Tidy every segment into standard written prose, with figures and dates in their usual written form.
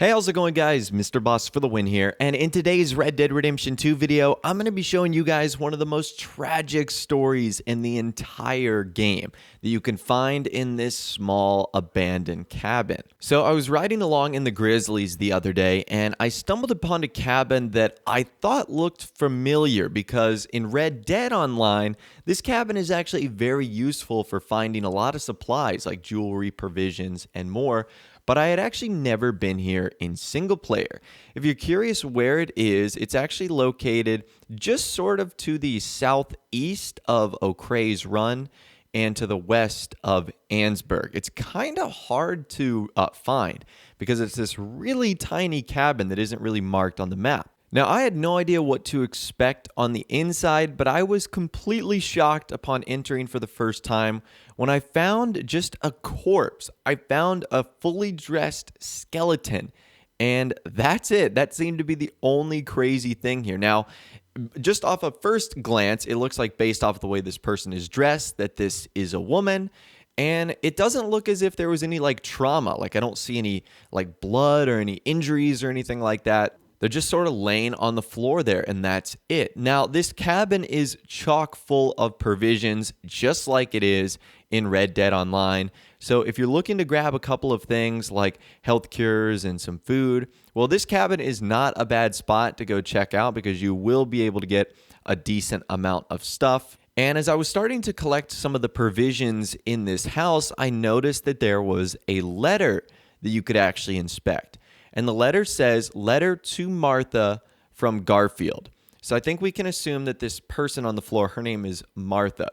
Hey, how's it going, guys? Mr. Boss for the win here, and in today's Red Dead Redemption 2 video, I'm going to be showing you guys one of the most tragic stories in the entire game that you can find in this small abandoned cabin. So I was riding along in the Grizzlies the other day, and I stumbled upon a cabin that I thought looked familiar because in Red Dead Online, this cabin is actually very useful for finding a lot of supplies like jewelry, provisions, and more. But I had actually never been here in single player. If you're curious where it is, it's actually located just sort of to the southeast of O'Creagh's Run and to the west of Ansburg. It's kind of hard to find because it's this really tiny cabin that isn't really marked on the map. Now, I had no idea what to expect on the inside, but I was completely shocked upon entering for the first time when I found just a corpse. I found a fully dressed skeleton, and that's it. That seemed to be the only crazy thing here. Now, just off of first glance, it looks like based off the way this person is dressed, that this is a woman. And it doesn't look as if there was any like trauma. Like I don't see any like blood or any injuries or anything like that. They're just sort of laying on the floor there, and that's it. Now, this cabin is chock full of provisions, just like it is in Red Dead Online. So if you're looking to grab a couple of things like health cures and some food, well, this cabin is not a bad spot to go check out because you will be able to get a decent amount of stuff. And as I was starting to collect some of the provisions in this house, I noticed that there was a letter that you could actually inspect. And the letter says, "Letter to Martha from Garfield." So I think we can assume that this person on the floor, her name is Martha.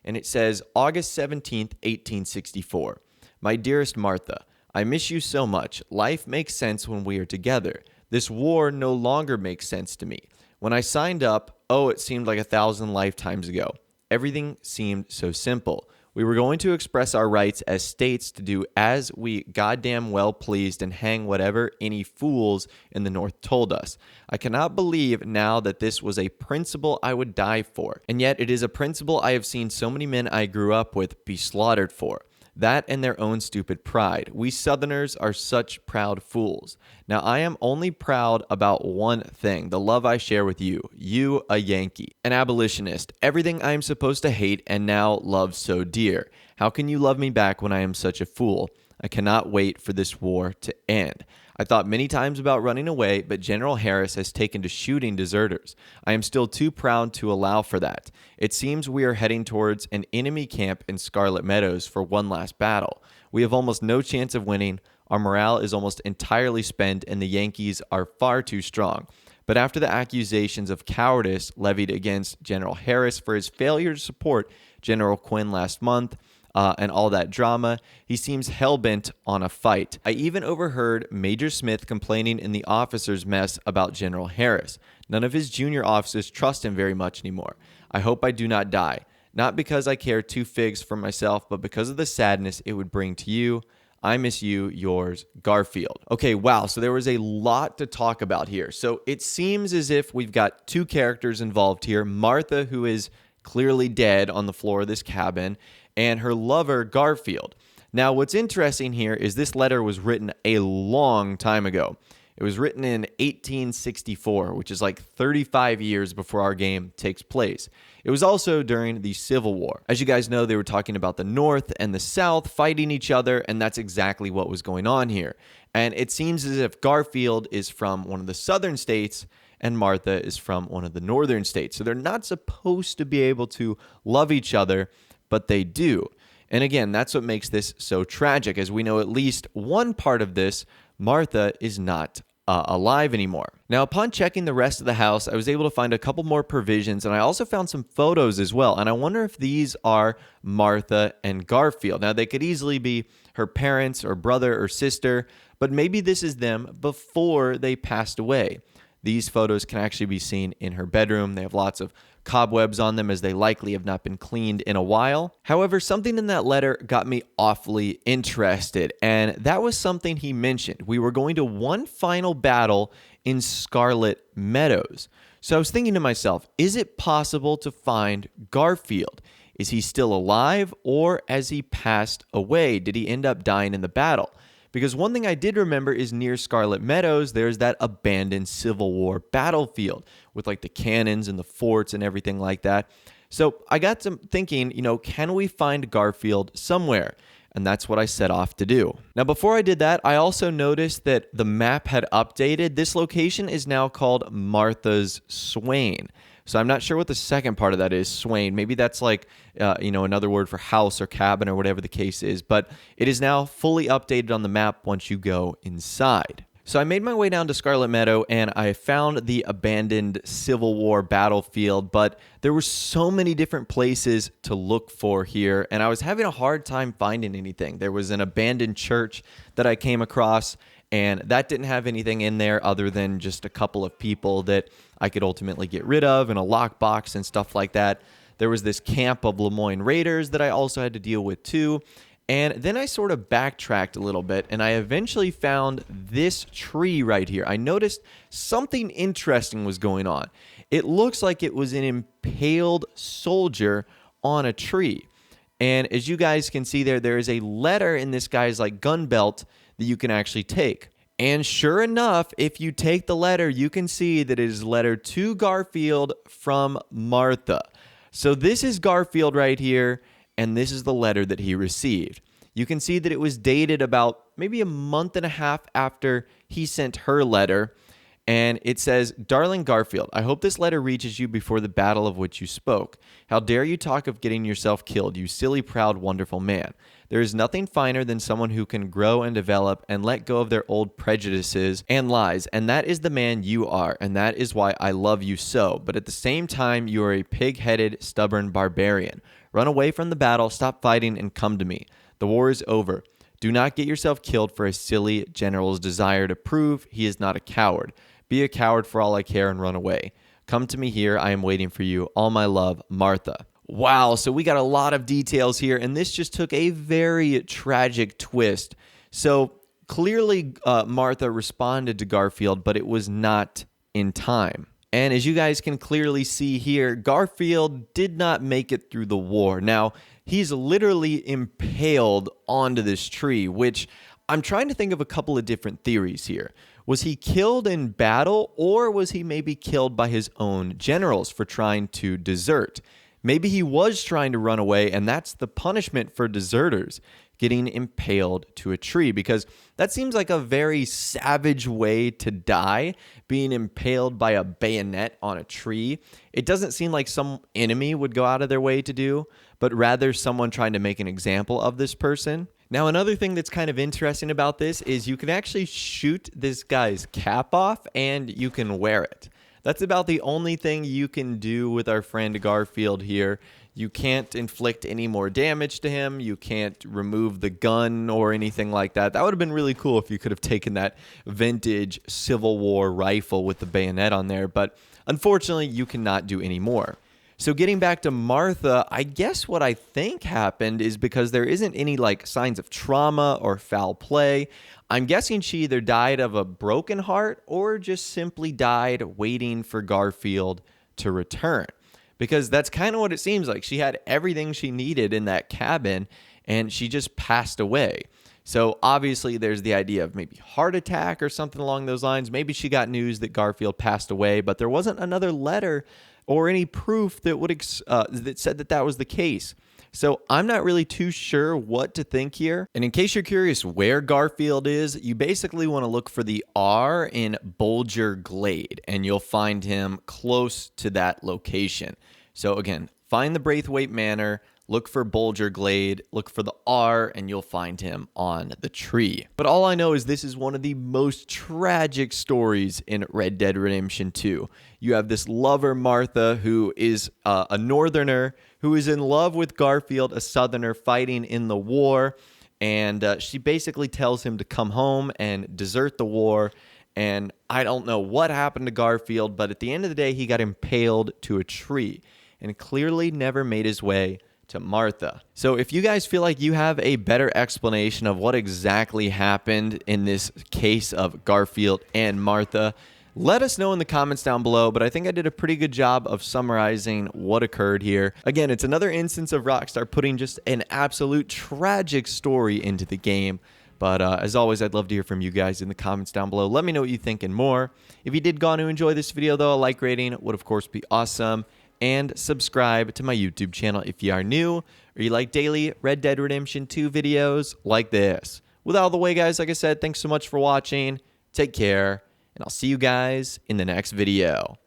And it says, August 17th, 1864. "My dearest Martha, I miss you so much. Life makes sense when we are together. This war no longer makes sense to me. When I signed up, it seemed like 1,000 lifetimes ago. Everything seemed so simple. We were going to express our rights as states to do as we goddamn well pleased and hang whatever any fools in the North told us. I cannot believe now that this was a principle I would die for. And yet it is a principle I have seen so many men I grew up with be slaughtered for. That and their own stupid pride. We Southerners are such proud fools. Now I am only proud about one thing, the love I share with you. You, a Yankee, an abolitionist, everything I am supposed to hate and now love so dear. How can you love me back when I am such a fool? I cannot wait for this war to end. I thought many times about running away, but General Harris has taken to shooting deserters. I am still too proud to allow for that. It seems we are heading towards an enemy camp in Scarlet Meadows for one last battle. We have almost no chance of winning. Our morale is almost entirely spent, and the Yankees are far too strong. But after the accusations of cowardice levied against General Harris for his failure to support General Quinn last month, and all that drama, he seems hell-bent on a fight. I even overheard Major Smith complaining in the officers' mess about General Harris. None of his junior officers trust him very much anymore. I hope I do not die. Not because I care two figs for myself, but because of the sadness it would bring to you. I miss you, yours, Garfield. Okay, wow, so there was a lot to talk about here. So it seems as if we've got two characters involved here. Martha, who is clearly dead on the floor of this cabin, and her lover, Garfield. Now, what's interesting here is this letter was written a long time ago. It was written in 1864, which is like 35 years before our game takes place. It was also during the Civil War. As you guys know, they were talking about the North and the South fighting each other, and that's exactly what was going on here. And it seems as if Garfield is from one of the southern states, and Martha is from one of the northern states. So they're not supposed to be able to love each other, but they do. And again, that's what makes this so tragic, as we know at least one part of this, Martha is not alive anymore. Now, upon checking the rest of the house, I was able to find a couple more provisions, and I also found some photos as well. And I wonder if these are Martha and Garfield. Now, they could easily be her parents or brother or sister, but maybe this is them before they passed away. These photos can actually be seen in her bedroom. They have lots of cobwebs on them as they likely have not been cleaned in a while. However, something in that letter got me awfully interested, and that was something he mentioned. We were going to one final battle in Scarlet Meadows. So I was thinking to myself, is it possible to find Garfield? Is he still alive, or has he passed away? Did he end up dying in the battle? Because one thing I did remember is near Scarlet Meadows, there's that abandoned Civil War battlefield with like the cannons and the forts and everything like that. So I got to thinking, can we find Garfield somewhere? And that's what I set off to do. Now, before I did that, I also noticed that the map had updated. This location is now called Martha's Swain. So I'm not sure what the second part of that is, Swain. Maybe that's like, another word for house or cabin or whatever the case is. But it is now fully updated on the map once you go inside. So I made my way down to Scarlet Meadow and I found the abandoned Civil War battlefield, but there were so many different places to look for here and I was having a hard time finding anything. There was an abandoned church that I came across and that didn't have anything in there other than just a couple of people that I could ultimately get rid of and a lockbox and stuff like that. There was this camp of Lemoyne Raiders that I also had to deal with too. And then I sort of backtracked a little bit and I eventually found this tree right here. I noticed something interesting was going on. It looks like it was an impaled soldier on a tree. And as you guys can see there is a letter in this guy's like gun belt that you can actually take. And sure enough, if you take the letter, you can see that it is a letter to Garfield from Martha. So this is Garfield right here. And this is the letter that he received. You can see that it was dated about maybe a month and a half after he sent her letter. And it says, "Darling Garfield, I hope this letter reaches you before the battle of which you spoke. How dare you talk of getting yourself killed, you silly, proud, wonderful man. There is nothing finer than someone who can grow and develop and let go of their old prejudices and lies. And that is the man you are. And that is why I love you so. But at the same time, you are a pig-headed, stubborn barbarian. Run away from the battle, stop fighting, and come to me. The war is over. Do not get yourself killed for a silly general's desire to prove he is not a coward. Be a coward for all I care and run away. Come to me here. I am waiting for you. All my love, Martha." Wow, so we got a lot of details here, and this just took a very tragic twist. So clearly, Martha responded to Garfield, but it was not in time. And as you guys can clearly see here, Garfield did not make it through the war. Now, he's literally impaled onto this tree, which I'm trying to think of a couple of different theories here. Was he killed in battle, or was he maybe killed by his own generals for trying to desert? Maybe he was trying to run away, and that's the punishment for deserters, getting impaled to a tree, because that seems like a very savage way to die, being impaled by a bayonet on a tree. It doesn't seem like some enemy would go out of their way to do, but rather someone trying to make an example of this person. Now, another thing that's kind of interesting about this is you can actually shoot this guy's cap off and you can wear it. That's about the only thing you can do with our friend Garfield here. You can't inflict any more damage to him. You can't remove the gun or anything like that. That would have been really cool if you could have taken that vintage Civil War rifle with the bayonet on there. But unfortunately, you cannot do any more. So getting back to Martha, I guess what I think happened is because there isn't any like signs of trauma or foul play, I'm guessing she either died of a broken heart or just simply died waiting for Garfield to return. Because that's kind of what it seems like. She had everything she needed in that cabin and she just passed away. So obviously there's the idea of maybe heart attack or something along those lines. Maybe she got news that Garfield passed away, but there wasn't another letter or any proof that would that said that that was the case. So I'm not really too sure what to think here. And in case you're curious where Garfield is, you basically want to look for the R in Bulger Glade, and you'll find him close to that location. So again, find the Braithwaite Manor, look for Bulger Glade, look for the R, and you'll find him on the tree. But all I know is this is one of the most tragic stories in Red Dead Redemption 2. You have this lover, Martha, who is a northerner, who is in love with Garfield, a southerner fighting in the war. And she basically tells him to come home and desert the war. And I don't know what happened to Garfield, but at the end of the day, he got impaled to a tree and clearly never made his way to Martha. So if you guys feel like you have a better explanation of what exactly happened in this case of Garfield and Martha, let us know in the comments down below, but I think I did a pretty good job of summarizing what occurred here. Again, it's another instance of Rockstar putting just an absolute tragic story into the game, But as always, I'd love to hear from you guys in the comments down below. Let me know what you think and more. If you did go on to enjoy this video, though, a like rating would, of course, be awesome. And subscribe to my YouTube channel if you are new or you like daily Red Dead Redemption 2 videos like this. With all the way, guys, like I said, thanks so much for watching. Take care, and I'll see you guys in the next video.